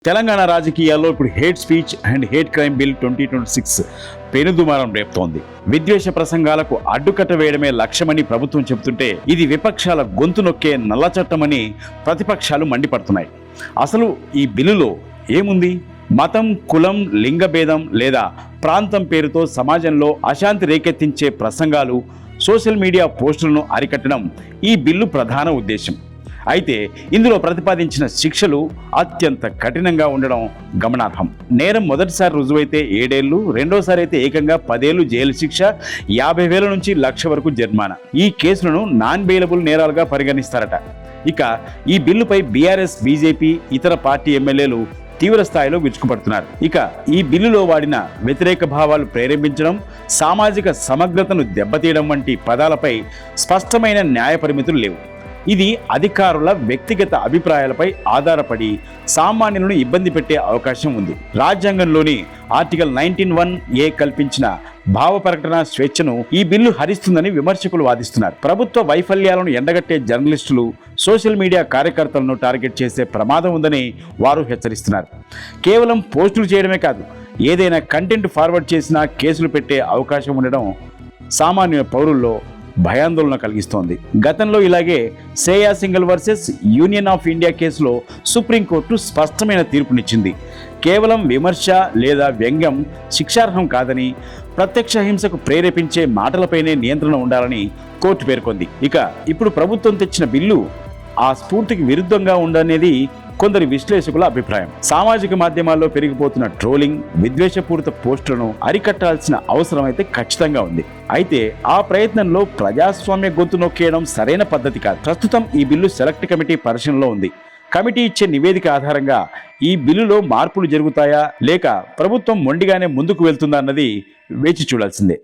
తెలంగాణ రాజకీయాల్లో ఇప్పుడు hate speech and hate crime bill 2026 పెనుదుమారం రేపుతోంది. విద్వేష ప్రసంగాలకు అడ్డుకట్ట వేయడమే లక్ష్యమని ప్రభుత్వం చెబుతుంటే, ఇది విపక్షాల గొంతు నొక్కే నల్ల చట్టమని ప్రతిపక్షాలు మండిపడుతున్నాయి. అసలు ఈ బిల్లులో ఏముంది? మతం, కులం, లింగ భేదం లేదా ప్రాంతం పేరుతో సమాజంలో అశాంతి రేకెత్తించే ప్రసంగాలు, సోషల్ మీడియా పోస్టులను అరికట్టడం ఈ బిల్లు ప్రధాన ఉద్దేశం. అయితే ఇందులో ప్రతిపాదించిన శిక్షలు అత్యంత కఠినంగా ఉండడం గమనార్హం. నేరం మొదటిసారి రుజువైతే 7 ఏళ్లు, రెండోసారి అయితే ఏకంగా 10 ఏళ్లు జైలు శిక్ష, 50,000 నుంచి 1,00,000 వరకు జరిమానా. ఈ కేసులను నాన్ బెయిలబుల్ నేరాలుగా పరిగణిస్తారట. ఇక ఈ బిల్లుపై బీఆర్ఎస్, బీజేపీ, ఇతర పార్టీ ఎమ్మెల్యేలు తీవ్ర స్థాయిలో విరుచుకుపడుతున్నారు. ఇక ఈ బిల్లులో వాడిన వ్యతిరేక భావాలు ప్రేరేపించడం, సామాజిక సమగ్రతను దెబ్బతీయడం వంటి పదాలపై స్పష్టమైన న్యాయ పరిమితులు లేవు. ఇది అధికారుల వ్యక్తిగత అభిప్రాయాలపై ఆధారపడి సామాన్యులను ఇబ్బంది పెట్టే అవకాశం ఉంది. రాజ్యాంగంలోని ఆర్టికల్ 19(1)(a) కల్పించిన భావ ప్రకటన స్వేచ్ఛను ఈ బిల్లు హరిస్తుందని విమర్శకులు వాదిస్తున్నారు. ప్రభుత్వ వైఫల్యాలను ఎండగట్టే జర్నలిస్టులు, సోషల్ మీడియా కార్యకర్తలను టార్గెట్ చేసే ప్రమాదం ఉందని వారు హెచ్చరిస్తున్నారు. కేవలం పోస్టులు చేయడమే కాదు, ఏదైనా కంటెంట్ ఫార్వర్డ్ చేసినా కేసులు పెట్టే అవకాశం ఉండడం సామాన్య పౌరుల్లో భయాందోళన కలిగిస్తోంది. గతంలో ఇలాగే Shreya single versus union of India కేసులో సుప్రీంకోర్టు స్పష్టమైన తీర్పునిచ్చింది. కేవలం విమర్శ లేదా వ్యంగ్యం శిక్షార్హం కాదని, ప్రత్యక్ష హింసకు ప్రేరేపించే మాటలపైనే నియంత్రణ ఉండాలని కోర్టు పేర్కొంది. ఇక ఇప్పుడు ప్రభుత్వం తెచ్చిన బిల్లు ఆ స్ఫూర్తికి విరుద్ధంగా ఉండనేది కొందరి విశ్లేషకుల అభిప్రాయం. సామాజిక మాధ్యమాల్లో పెరిగిపోతున్న ట్రోలింగ్, విద్వేషపూరిత పోస్టులను అరికట్టాల్సిన అవసరం అయితే ఖచ్చితంగా ఉంది. అయితే ఆ ప్రయత్నంలో ప్రజాస్వామ్య గొంతు నొక్కేయడం సరైన పద్ధతి కాదు. ప్రస్తుతం ఈ బిల్లు సెలెక్ట్ కమిటీ పరిశీలనలో ఉంది. కమిటీ ఇచ్చే నివేదిక ఆధారంగా ఈ బిల్లులో మార్పులు జరుగుతాయా లేక ప్రభుత్వం మొండిగానే ముందుకు వెళ్తుందా అన్నది వేచి చూడాల్సిందే.